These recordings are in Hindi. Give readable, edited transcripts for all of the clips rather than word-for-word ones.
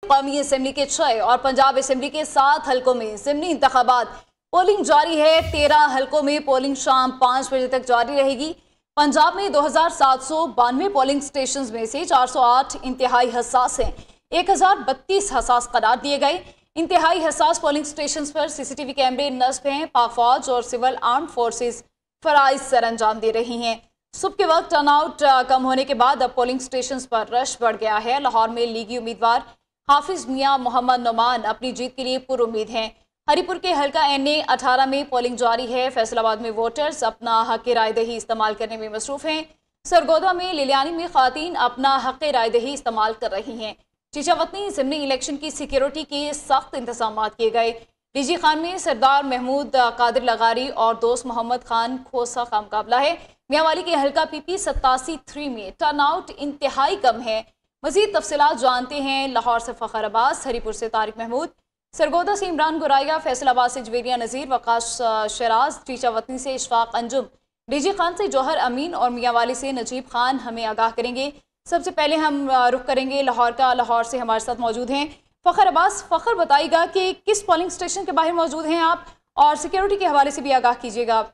कौमी असेंबली के 6 और पंजाब असेंबली के 7 हलकों में ज़िमनी इंतखाबात पोलिंग जारी है। 13 हलकों में पोलिंग शाम 5 बजे तक जारी रहेगी। पंजाब में 2792 पोलिंग स्टेशन में से 408 इंतहाई हसास हैं, 1032 हसास करार दिए गए। इंतहाई हसास पोलिंग स्टेशन पर सीसीटीवी कैमरे नस्ब हैं। पाक फौज और सिविल आर्म फोर्सेस फराइज सर अंजाम दे रही हैं। सुबह के वक्त टर्नआउट कम होने के बाद अब पोलिंग स्टेशन पर रश बढ़ गया है। लाहौर में लीगी उम्मीदवार हाफिज मियां मोहम्मद नोमान अपनी जीत के लिए पुरुम्मीद हैं। हरीपुर के हल्का NA 18 में पोलिंग जारी है। फैसलाबाद में वोटर्स अपना हक राय दही इस्तेमाल करने में मसरूफ हैं। सरगोदा में लिलियानी में खातीन अपना हक राय दही इस्तेमाल कर रही हैं। चीचावतनी ज़िमनी इलेक्शन की सिक्योरिटी के सख्त इंतजाम किए गए। डीजी खान में सरदार महमूद कादिर लगारी और दोस्त मोहम्मद खान खोसा का मुकाबला है। मियांवाली के हल्का PP 87-3 में टर्नआउट इंतहाई कम है। मजीद तफसीलात जानते हैं लाहौर से फ़खर अब्बास, हरीपुर से तारिक महमूद, सरगोदा से इमरान गुराया, फैसलाबाद से जवेरिया नज़ीर, वकाश शराज, चीचावतनी से इशफाक अंजुम, डीजी खान से जौहर अमीन और मियांवाली से नजीब खान हमें आगाह करेंगे। सबसे पहले हम रुख करेंगे लाहौर का। लाहौर से हमारे साथ मौजूद हैं फ़खर अब्बास। फ़खर, बताइएगा कि किस पोलिंग स्टेशन के बाहर मौजूद हैं आप और सिक्योरिटी के हवाले से भी आगाह कीजिएगा।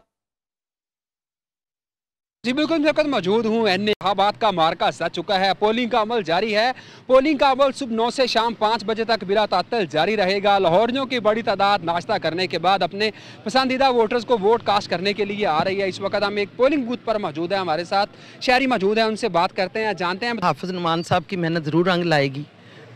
जी बिल्कुल, मैं वक्त मौजूद हूँ। इंतखाबात का मार्का सज चुका है। पोलिंग का अमल जारी है। पोलिंग का अमल सुबह 9 से शाम 5 बजे तक बिला तातल जारी रहेगा। लाहौरियों की बड़ी तादाद नाश्ता करने के बाद अपने पसंदीदा वोटर्स को वोट कास्ट करने के लिए आ रही है। इस वक्त हम एक पोलिंग बूथ पर मौजूद है। हमारे साथ शहरी मौजूद है, उनसे बात करते हैं, जानते हैं। हाफिज नोमान साहब की मेहनत ज़रूर रंग लाएगी,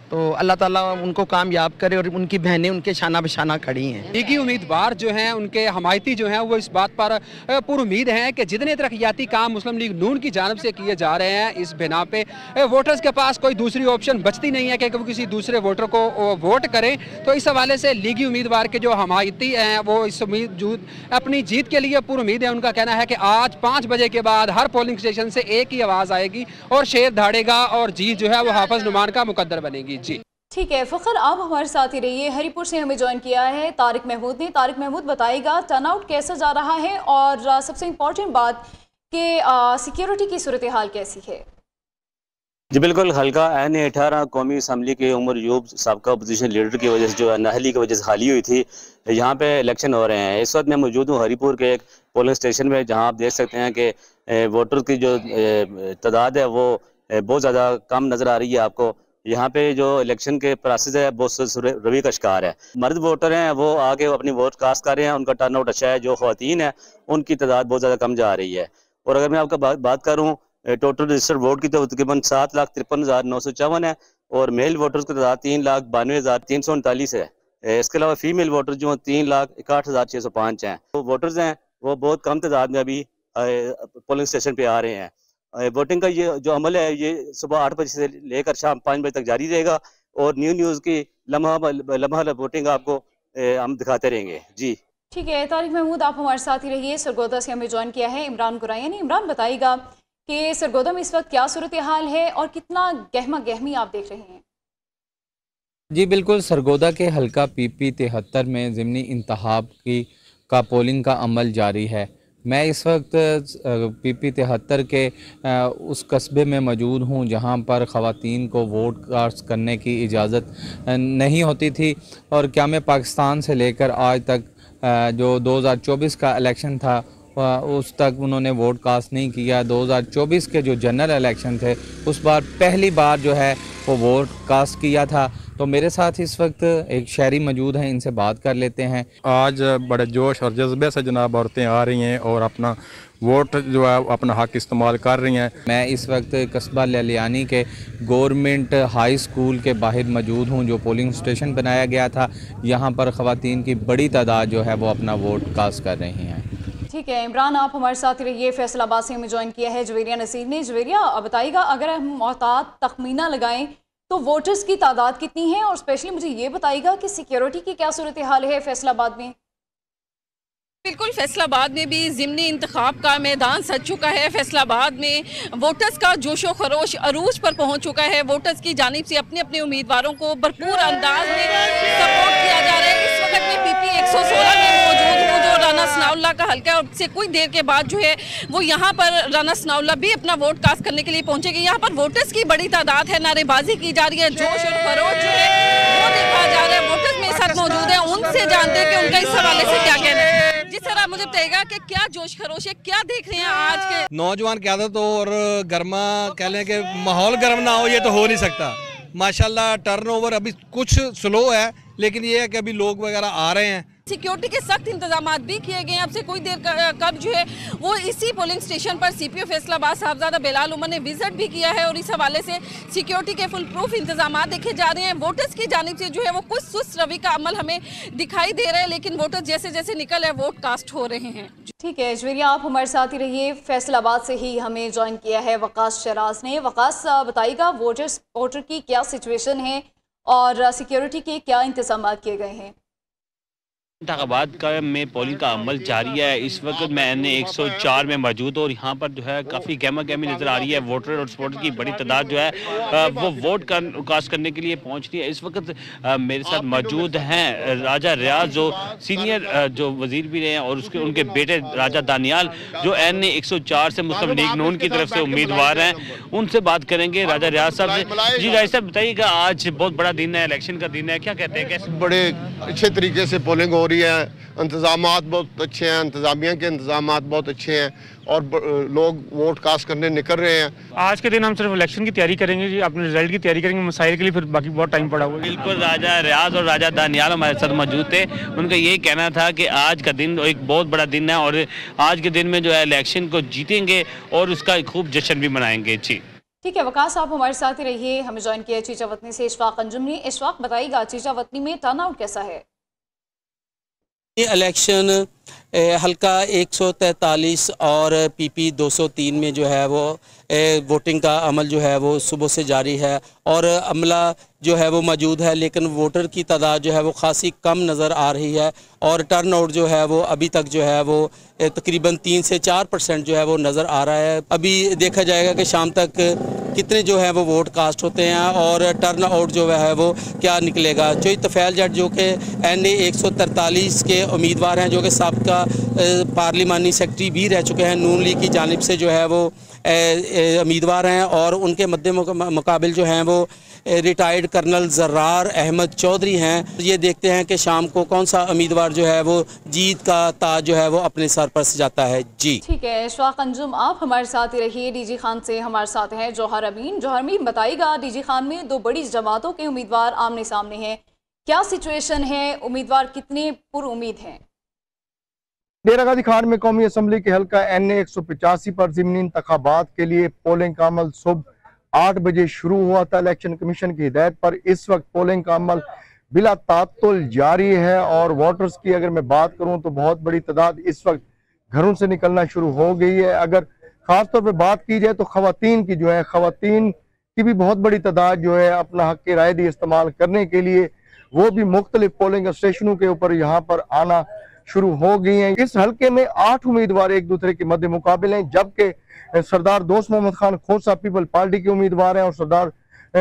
तो अल्लाह ताला उनको कामयाब करे और उनकी बहनें उनके शाना बशाना खड़ी हैं। लीगी उम्मीदवार जो हैं, उनके हमायती जो हैं, वो इस बात पर पुरुम्मीद हैं कि जितने तरक्याती काम मुस्लिम लीग नून की जानब से किए जा रहे हैं, इस बिना पे वोटर्स के पास कोई दूसरी ऑप्शन बचती नहीं है कि वो किसी दूसरे वोटर को वोट करें। तो इस हवाले से लीगी उम्मीदवार के जो हमायती हैं, वो इस अपनी जीत के लिए पुरुम्मीद है। उनका कहना है कि आज 5 बजे के बाद हर पोलिंग स्टेशन से एक ही आवाज़ आएगी और शेर धाड़ेगा और जीत जो है वो हाफिज नुमान का मुकद्दर बनेगी। जी ठीक है फ़खर, आप हमारे साथ ही रहिए। हरीपुर से हमें ज्वाइन किया है तारिक महमूद ने। तारिक महमूद, बताइएगा टर्नआउट कैसा जा रहा है और सबसे इम्पोर्टेंट बात कि सिक्योरिटी की सूरत हाल कैसी है। जी बिल्कुल, हल्का NA 18 कौमी असम्बली के उमर यूब साबका अपोजिशन लीडर की वजह से जो नाहली की वजह से खाली हुई थी, यहाँ पे इलेक्शन हो रहे हैं। इस वक्त मैं मौजूद हूँ हरीपुर के एक पोलिंग स्टेशन में, जहाँ आप देख सकते हैं कि वोटर की जो तादाद है वो बहुत ज़्यादा कम नज़र आ रही है आपको। यहाँ पे जो इलेक्शन के प्रोसेस है बहुत रवि का शिकार है। मर्द वोटर हैं वो आके अपनी वोट कास्ट कर रहे हैं, उनका टर्नआउट अच्छा है। जो ख़वातीन है उनकी तादाद बहुत ज़्यादा कम जा रही है। और अगर मैं आपका बात करूँ टोटल रजिस्टर्ड वोट की, तो तकरीबन 7,53,954 है और मेल वोटर्स की तादाद 3,92,339 है। इसके अलावा फीमेल वोटर जो 3,61,605 हैं। तो वोटर्स हैं वो बहुत कम तादाद में अभी पोलिंग स्टेशन पे आ रहे हैं। वोटिंग का ये जो अमल है ये सुबह 8 बजे से लेकर शाम 5 बजे तक जारी रहेगा और न्यूज़ की लम्हा वोटिंग आपको हम दिखाते रहेंगे। जी ठीक है तारिक महमूद, आप हमारे साथ ही रहिए। सरगोदा से हमें ज्वाइन किया है इमरान गुराया ने। इमरान, बताइएगा कि सरगोदा में इस वक्त क्या सूरत हाल है और कितना गहमा गहमी आप देख रहे हैं। जी बिल्कुल, सरगोदा के हल्का PP 73 में ज़िमनी इंतखाब का पोलिंग का अमल जारी है। मैं इस वक्त PP 73 के उस कस्बे में मौजूद हूँ जहाँ पर ख़वातीन को वोट कास्ट करने की इजाज़त नहीं होती थी और क़याम पाकिस्तान से लेकर आज तक जो 2024 का इलेक्शन था उस तक उन्होंने वोट कास्ट नहीं किया। 2024 के जो जनरल इलेक्शन थे उस बार पहली बार जो है वो वोट कास्ट किया था। तो मेरे साथ इस वक्त एक शहरी मौजूद हैं, इनसे बात कर लेते हैं। आज बड़े जोश और जज्बे से जनाब औरतें आ रही हैं और अपना वोट जो है अपना हक इस्तेमाल कर रही हैं। मैं इस वक्त कस्बा लिलियानी के गवर्नमेंट हाई स्कूल के बाहर मौजूद हूँ, जो पोलिंग स्टेशन बनाया गया था। यहाँ पर ख़वातीन की बड़ी तादाद जो है वो अपना वोट कास्ट कर रही हैं। ठीक है इमरान, आप हमारे साथ ही रहिए। फैसलाबाद से हमें ज्वाइन किया है जवेरिया नसीर ने। जवेरिया, बताइएगा अगर हम मोहतात तखमीना लगाएं तो वोटर्स की तादाद कितनी है और स्पेशली मुझे ये बताइएगा कि सिक्योरिटी की क्या सूरत हाल है फैसलाबाद में। बिल्कुल, फैसलाबाद में भी ज़िमनी इंतखाब का मैदान सज चुका है। फैसलाबाद में वोटर्स का जोशो खरोश अरूज पर पहुंच चुका है। वोटर्स की जानिब से अपने अपने उम्मीदवारों को भरपूर अंदाज में सपोर्ट किया जा रहा है। इस वक्त मैं PP 116 में मौजूद हूँ, जो वो राना सनाउल्लाह का हल्का है और से कुछ देर के बाद जो है वो यहाँ पर राना सनाउल्लाह भी अपना वोट कास्ट करने के लिए पहुंचेंगे। यहाँ पर वोटर्स की बड़ी तादाद है, नारेबाजी की जा रही है, जोश और खरोश जो है वो देखा जा रहा है। वोटर्स मेरे साथ मौजूद है, उनसे जानते हैं कि उनका इस हवाले से क्या कहना है। जिस तरह मुझे बताइएगा कि क्या जोश खरोश है, क्या देख रहे हैं आज के नौजवान क़यादत हो और गर्मा कह लें कि माहौल गर्म ना हो, ये तो हो नहीं सकता। माशाल्लाह टर्नओवर अभी कुछ स्लो है, लेकिन ये है कि अभी लोग वगैरह आ रहे हैं। सिक्योरिटी के सख्त इंतजाम भी किए गए हैं। अब से कोई देर कब जो है वो इसी पोलिंग स्टेशन पर CPO फैसलाबाद साहबजादा बिलाल उमर ने विजिट भी किया है और इस हवाले से सिक्योरिटी के फुल प्रूफ इंतजाम देखे जा रहे हैं। वोटर्स की जानिब से जो है वो कुछ सुस्त रवि का अमल हमें दिखाई दे रहा है, लेकिन वोटर्स जैसे जैसे निकल है वोट कास्ट हो रहे हैं। ठीक है जवेरिया, आप हमारे साथ ही रहिए। फैसलाबाद से ही हमें ज्वाइन किया है वकास शराज ने। वकास, बताइएगा वोटर की क्या सिचुएशन है और सिक्योरिटी के क्या इंतजाम किए गए हैं? इंतखाबात का में पोलिंग का अमल जारी है। इस वक्त मैं N104 में मौजूद हूँ और यहाँ पर जो है काफ़ी गहमा गहमी नज़र आ रही है। वोटर और सपोर्टर की बड़ी तादाद जो है वो वोट कास्ट करने के लिए पहुँच रही है। इस वक्त मेरे साथ मौजूद हैं राजा रियाज जो सीनियर जो वजीर भी रहे हैं और उनके बेटे राजा दानियाल जो N104 से मुस्लिम लीग नून की तरफ से उम्मीदवार हैं। उनसे बात करेंगे राजा रियाज साहब से। जी राजा साहब बताइएगा, आज बहुत बड़ा दिन है, इलेक्शन का दिन है, क्या कहते हैं, कैसे? बड़े अच्छे तरीके से पोलिंग हो रही है, इंतजामात बहुत अच्छे हैं, इंतजामिया के इंतजामात बहुत अच्छे हैं और लोग वोट कास्ट करने निकल रहे हैं। आज के दिन हम सिर्फ इलेक्शन की तैयारी करेंगे जी, अपने रिजल्ट की तैयारी करेंगे, मसाइल के लिए फिर बाकी बहुत टाइम पड़ा हुआ है। बिल्कुल, राजा रियाज और राजा दानियाल हमारे साथ मौजूद थे। उनका यही कहना था कि आज का दिन एक बहुत बड़ा दिन है और आज के दिन में जो है इलेक्शन को जीतेंगे और उसका खूब जश्न भी मनाएंगे। जी ठीक है वकास, आप हमारे साथ ही रहिए। हमें ज्वाइन किया चीचा वतनी से इशफाक अंजुम ने। इशफाक, बताइएगा चीचा वतनी में टर्नआउट कैसा है? ये इलेक्शन हल्का 143 और PP 203 में जो है वो वोटिंग का अमल जो है वो सुबह से जारी है और अमला जो है वो मौजूद है, लेकिन वोटर की तादाद जो है वो खासी कम नज़र आ रही है और टर्नआउट जो है वो अभी तक जो है वो तकरीबन 3 से 4% जो है वो नज़र आ रहा है। अभी देखा जाएगा कि शाम तक कितने जो है वो वोट कास्ट होते हैं और टर्नआउट जो है वो क्या निकलेगा। चोई तफैल जट जो कि N143 के उम्मीदवार हैं, जो कि साबका पार्लिमानी सेक्रेटरी भी रह चुके हैं, नून लीग की जानिब से जो है वो उम्मीदवार हैं और उनके मद्दे मुकाबिल जो हैं वो रिटायर्ड कर्नल जर्रार अहमद चौधरी हैं। ये देखते हैं कि शाम को कौन सा उम्मीदवार जो है वो जीत का ताज जो है वो अपने सर पर सजाता है। जी ठीक है इशफाक अंजुम, आप हमारे साथ ही रहिए। DG खान से हमारे साथ हैं जौहर अमीन। जौहर अमीन, बताइएगा DG खान में दो बड़ी जमातों के उम्मीदवार आमने सामने हैं, क्या सिचुएशन है, उम्मीदवार कितने पुरुम्मीद हैं? डेरा गाजी खान में कौमी असम्बली के हल्का N185 पर ज़िमनी इंतखाबात के लिए पोलिंग का अमल सुबह 8 बजे शुरू हुआ था। इलेक्शन कमीशन की हिदायत पर इस वक्त पोलिंग का अमल बिला तातुल जारी है और वोटर्स की अगर मैं बात करूं तो बहुत बड़ी तादाद इस वक्त घरों से निकलना शुरू हो गई है। अगर खास तौर पे बात की जाए तो खवातीन की जो है, खवातीन की भी बहुत बड़ी तादाद जो है अपना हक राय दी इस्तेमाल करने के लिए वो भी मुख्तलिफ पोलिंग स्टेशनों के ऊपर यहाँ पर आना शुरू हो गई हैं। इस हल्के में 8 उम्मीदवार एक दूसरे के मध्य मुकाबले हैं, जबकि सरदार दोस्त मोहम्मद खान खोसा पीपल पार्टी के उम्मीदवार हैं और सरदार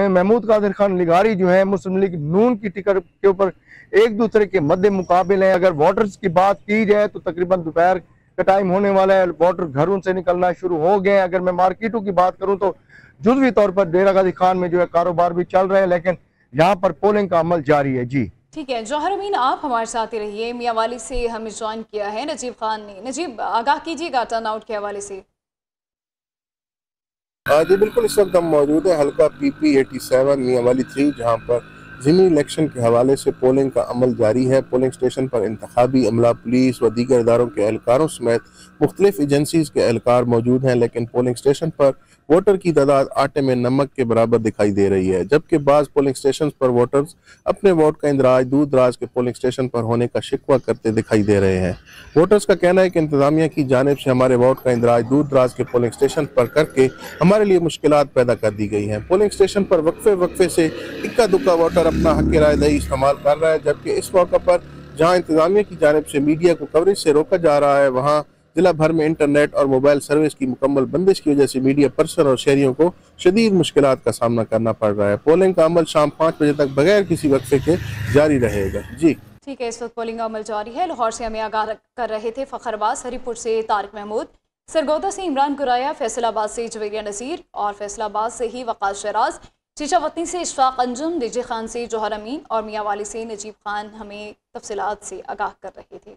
महमूद कादिर खान लिगारी जो है मुस्लिम लीग नून की टिकट के ऊपर एक दूसरे के मध्य मुकाबले हैं। अगर वोटर्स की बात की जाए तो तकरीबन दोपहर का टाइम होने वाला है, वोटर घरों से निकलना शुरू हो गए हैं। अगर मैं मार्केटों की बात करूं तो जुज़वी तौर पर डेरा गाजी खान में जो है कारोबार भी चल रहे हैं, लेकिन यहाँ पर पोलिंग का अमल जारी है। जी ठीक है जौहर अमीन, आप हमारे साथ ही रहिए। मियांवाली से हमें ज्वाइन किया है नजीब खान ने। नजीब, आगाह कीजिएगा टर्नआउट के हवाले से। जी बिल्कुल, इस वक्त हम मौजूद है हल्का PP 87 मियांवाली 3, जहाँ पर ज़िमनी इलेक्शन के हवाले से पोलिंग का अमल जारी है। पोलिंग स्टेशन पर इंतखाबी अमला, पुलिस व दीगर इदारों के एहलकारों समेत मुख्तलिफ एजेंसीज के एहलकार मौजूद हैं, लेकिन पोलिंग स्टेशन पर वोटर की तादाद आटे में नमक के बराबर दिखाई दे रही है। जबकि बाज़ पोलिंग स्टेशन पर वोटर्स अपने वोट का इंदराज दूर दराज के पोलिंग स्टेशन पर होने का शिकवा करते दिखाई दे रहे हैं। वोटर्स का कहना है कि इंतजामिया की जानिब से हमारे वोट का इंदराज दूर दराज के पोलिंग स्टेशन पर करके हमारे लिए मुश्किलात पैदा कर दी गई हैं। पोलिंग स्टेशन पर वक्फे से इक्का दुक्का वोटर अपना हक राय दही इस्तेमाल कर रहा है, जबकि इस मौके पर जहाँ इंतजामिया की जानिब से मीडिया को कवरेज से रोका जा रहा है, वहाँ जिला भर में इंटरनेट और मोबाइल सर्विस की मुकम्मल बंदिश की वजह से मीडिया पर्सन और शहरियों को शदीद मुश्किलात का सामना करना पड़ रहा है। पोलिंग का अमल शाम 5 बजे तक बगैर किसी वक्फे के जारी रहेगा। जी ठीक है, इस वक्त पोलिंग अमल जारी है। लाहौर से हमें आगाह कर रहे थे फ़खर अब्बास, हरीपुर से तारिक महमूद, सरगोदा से इमरान कुराया, फैसलाबाद से जवेरिया नज़ीर और फैसलाबाद से ही वक़ास शराज, चीचावतनी से इशफाक अंजुम, डीजे खान से जौहर अमीन और मियाँ वाली से नजीब खान हमें तफसीलात से आगाह कर रहे थे।